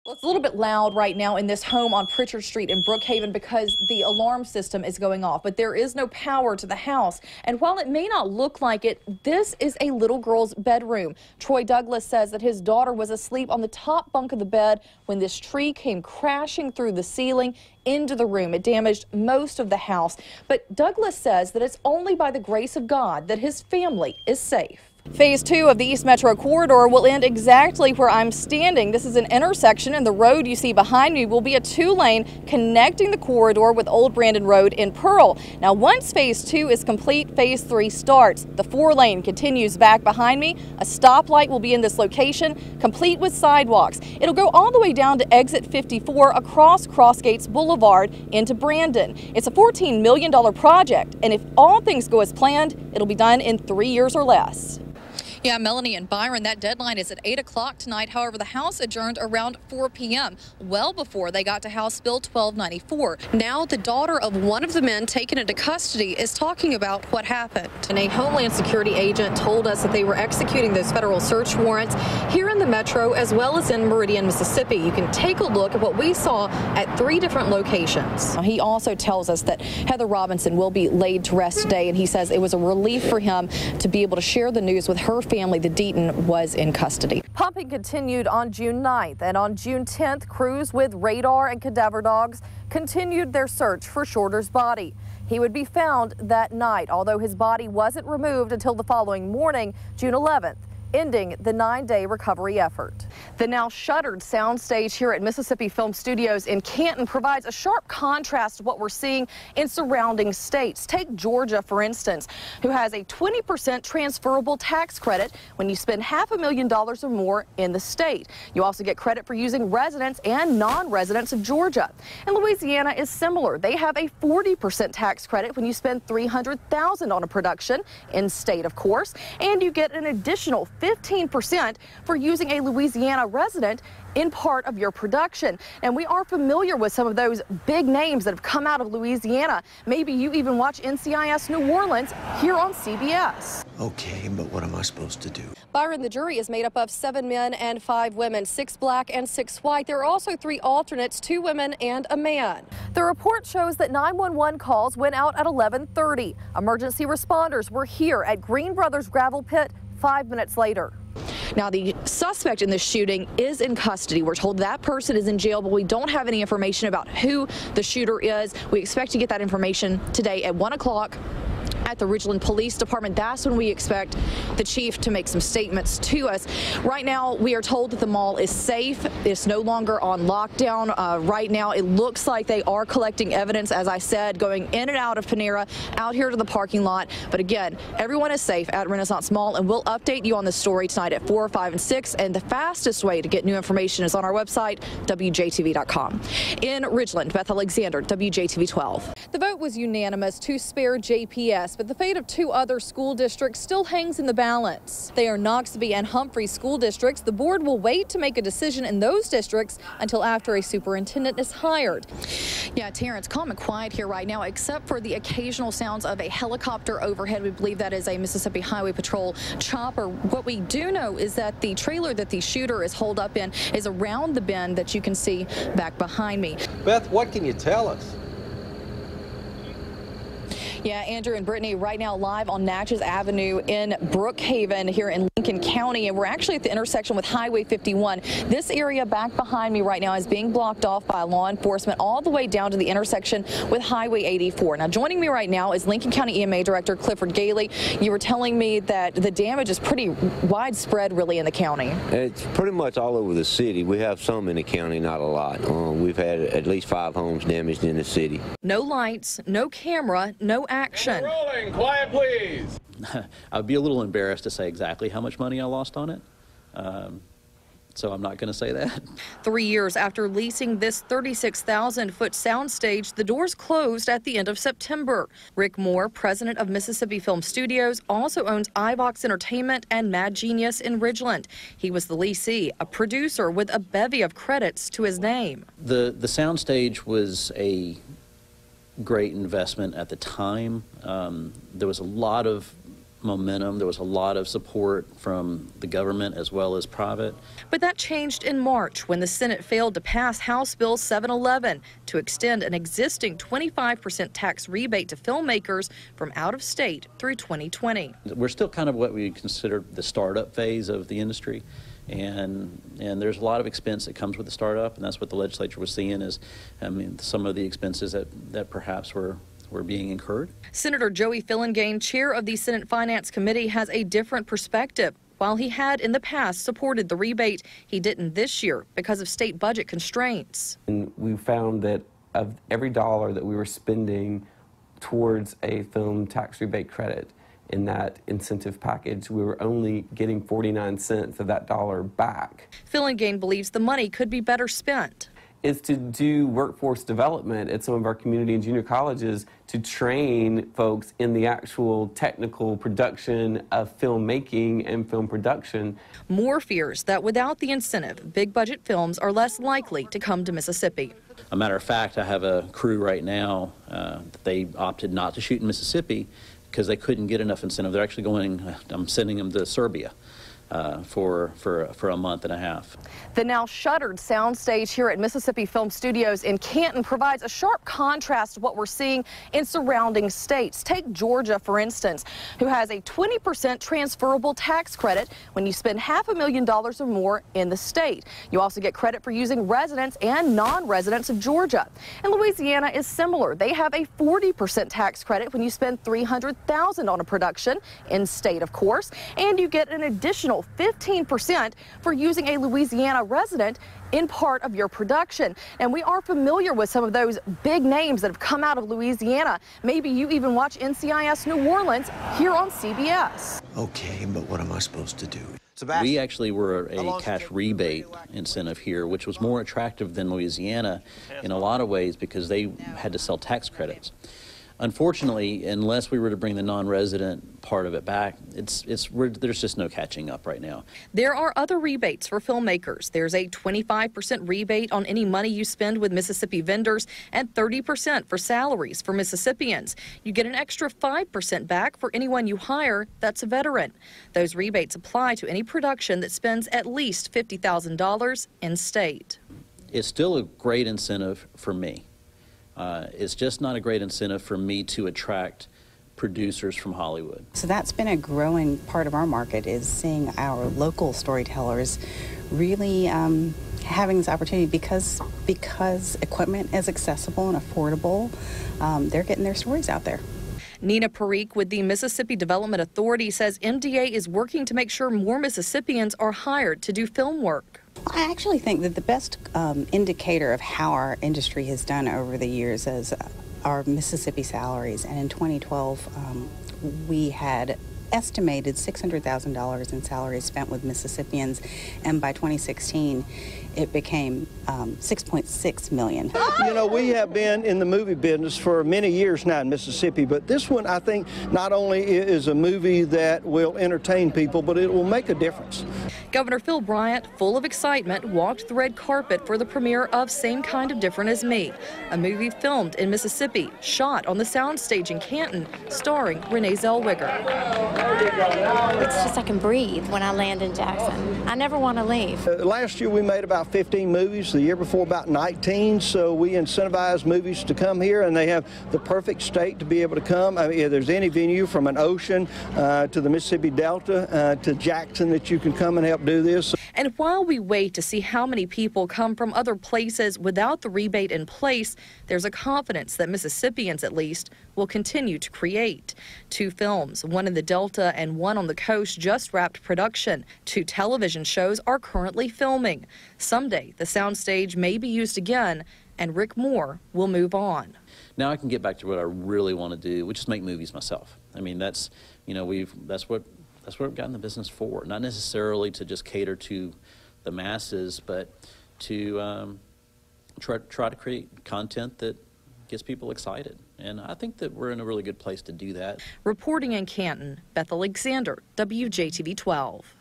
Well, it's a little bit loud right now in this home on Pritchard Street in Brookhaven because the alarm system is going off, but there is no power to the house. And while it may not look like it, this is a little girl's bedroom. Troy Douglas says that his daughter was asleep on the top bunk of the bed when this tree came crashing through the ceiling into the room. It damaged most of the house. But Douglas says that it's only by the grace of God that his family is safe. Phase 2 of the East Metro Corridor will end exactly where I'm standing. This is an intersection, and the road you see behind me will be a 2-lane connecting the corridor with Old Brandon Road in Pearl. Now, once Phase 2 is complete, Phase 3 starts. The 4-lane continues back behind me. A stoplight will be in this location, complete with sidewalks. It'll go all the way down to exit 54 across Crossgates Boulevard into Brandon. It's a $14 million project, and if all things go as planned, it'll be done in 3 years or less. Yeah, Melanie and Byron, that deadline is at 8 o'clock tonight. However, the House adjourned around 4 p.m., well before they got to House Bill 1294. Now, the daughter of one of the men taken into custody is talking about what happened. And a Homeland Security agent told us that they were executing those federal search warrants here in the metro as well as in Meridian, Mississippi. You can take a look at what we saw at 3 different locations. He also tells us that Heather Robinson will be laid to rest today, and he says it was a relief for him to be able to share the news with her family that Deaton was in custody. Pumping continued on June 9th, and on June 10th, crews with radar and cadaver dogs continued their search for Shorter's body. He would be found that night, although his body wasn't removed until the following morning, June 11th. Ending the 9-day recovery effort. The now shuttered soundstage here at Mississippi Film Studios in Canton provides a sharp contrast to what we're seeing in surrounding states. Take Georgia, for instance, who has a 20% transferable tax credit when you spend $500,000 or more in the state. You also get credit for using residents and non-residents of Georgia. And Louisiana is similar. They have a 40% tax credit when you spend $300,000 on a production, in state, of course, and you get an additional 15% for using a Louisiana resident in part of your production. And we are familiar with some of those big names that have come out of Louisiana. Maybe you even watch NCIS New Orleans here on CBS. Okay, but what am I supposed to do? Byron, the jury is made up of 7 men and 5 women, 6 black and 6 white. There are also 3 alternates, 2 women and a man. The report shows that 911 calls went out at 11:30. Emergency responders were here at Green Brothers Gravel Pit 5 minutes later. Now, the suspect in this shooting is in custody. We're told that person is in jail, but we don't have any information about who the shooter is. We expect to get that information today at 1 o'clock. At the Ridgeland Police Department. That's when we expect the chief to make some statements to us. Right now, we are told that the mall is safe. It's no longer on lockdown. Right now, it looks like they are collecting evidence, as I said, going in and out of Panera, out here to the parking lot. But again, everyone is safe at Renaissance Mall, and we'll update you on this story tonight at 4, 5, and 6. And the fastest way to get new information is on our website, WJTV.com. In Ridgeland, Beth Alexander, WJTV 12. The vote was unanimous to spare JPS, but the fate of 2 other school districts still hangs in the balance. They are Knoxville and Humphrey school districts. The board will wait to make a decision in those districts until after a superintendent is hired. Yeah, Terrence, calm and quiet here right now, except for the occasional sounds of a helicopter overhead. We believe that is a Mississippi Highway Patrol chopper. What we do know is that the trailer that the shooter is holed up in is around the bend that you can see back behind me. Beth, what can you tell us? Yeah, Andrew and Brittany, right now live on Natchez Avenue in Brookhaven here in Lincoln County, and we're actually at the intersection with Highway 51. This area back behind me right now is being blocked off by law enforcement all the way down to the intersection with Highway 84. Now, joining me right now is Lincoln County EMA Director Clifford Gailey. You were telling me that the damage is pretty widespread really in the county. It's pretty much all over the city. We have some in the county, not a lot. We've had at least 5 homes damaged in the city. No lights, no camera, no action. Rolling, quiet please. I'd be a little embarrassed to say exactly how much money I lost on it, so I'm not going to say that. 3 years after leasing this 36,000-foot soundstage, the doors closed at the end of September. Rick Moore, president of Mississippi Film Studios, also owns iVox Entertainment and Mad Genius in Ridgeland. He was the leasee, a producer with a bevy of credits to his name. The soundstage was a great investment at the time. There was a lot of momentum. There was a lot of support from the government as well as private. But that changed in March when the Senate failed to pass House Bill 711 to extend an existing 25% tax rebate to filmmakers from out of state through 2020. We're still kind of what we consider the startup phase of the industry. And there's a lot of expense that comes with the startup, and that's what the legislature was seeing is, some of the expenses that perhaps were being incurred. Senator Joey Fillingane, chair of the Senate Finance Committee, has a different perspective. While he had in the past supported the rebate, he didn't this year because of state budget constraints. And we found that of every dollar that we were spending towards a film tax rebate credit in that incentive package, we were only getting 49 cents of that dollar back. Fillingane believes the money could be better spent. Is to do workforce development at some of our community and junior colleges to train folks in the actual technical production of filmmaking and film production. Moore fears that without the incentive, big budget films are less likely to come to Mississippi. A matter of fact, I have a crew right now that they opted not to shoot in Mississippi because they couldn't get enough incentive. They're actually going, I'm sending them to Serbia for a month and a half. The now shuttered soundstage here at Mississippi Film Studios in Canton provides a sharp contrast to what we're seeing in surrounding states. Take Georgia, for instance, who has a 20% transferable tax credit when you spend $500,000 or more in the state. You also get credit for using residents and non-residents of Georgia. And Louisiana is similar. They have a 40% tax credit when you spend $300,000 on a production, in state, of course, and you get an additional 15% for using a Louisiana resident in part of your production. And we are familiar with some of those big names that have come out of Louisiana. Maybe you even watch NCIS New Orleans here on CBS. Okay, but what am I supposed to do? We actually were a cash rebate incentive here, which was more attractive than Louisiana in a lot of ways because they had to sell tax credits. Unfortunately, unless we were to bring the non-resident part of it back, there's just no catching up right now. There are other rebates for filmmakers. There's a 25% rebate on any money you spend with Mississippi vendors and 30% for salaries for Mississippians. You get an extra 5% back for anyone you hire that's a veteran. Those rebates apply to any production that spends at least $50,000 in state. It's still a great incentive for me. It's just not a great incentive for me to attract producers from Hollywood. So that's been a growing part of our market, is seeing our local storytellers really having this opportunity because equipment is accessible and affordable. They're getting their stories out there. Nina Parikh with the Mississippi Development Authority says MDA is working to make sure more Mississippians are hired to do film work. I actually think that the best indicator of how our industry has done over the years is our Mississippi salaries. And in 2012, we had estimated $600,000 in salaries spent with Mississippians, and by 2016, it became $6.6 million. You know, we have been in the movie business for many years now in Mississippi, but this one, I think, not only is a movie that will entertain people, but it will make a difference. Governor Phil Bryant, full of excitement, walked the red carpet for the premiere of Same Kind of Different as Me, a movie filmed in Mississippi, shot on the soundstage in Canton, starring Renee Zellweger. It's just I can breathe when I land in Jackson. I never want to leave. Last year we made about 15 movies, the year before about 19, so we incentivize movies to come here, and they have the perfect state to be able to come. I mean, if there's any venue from an ocean to the Mississippi Delta to Jackson that you can come and help do this. And while we wait to see how many people come from other places without the rebate in place, there's a confidence that Mississippians, at least, will continue to create. 2 films, one in the Delta and one on the coast, just wrapped production. 2 television shows are currently filming. Someday, the soundstage may be used again, and Rick Moore will move on. Now I can get back to what I really want to do, which is make movies myself. I mean, that's what we've gotten the business for. Not necessarily to just cater to the masses, but to try to create content that gets people excited. And I think that we're in a really good place to do that. Reporting in Canton, Beth Alexander, WJTV 12.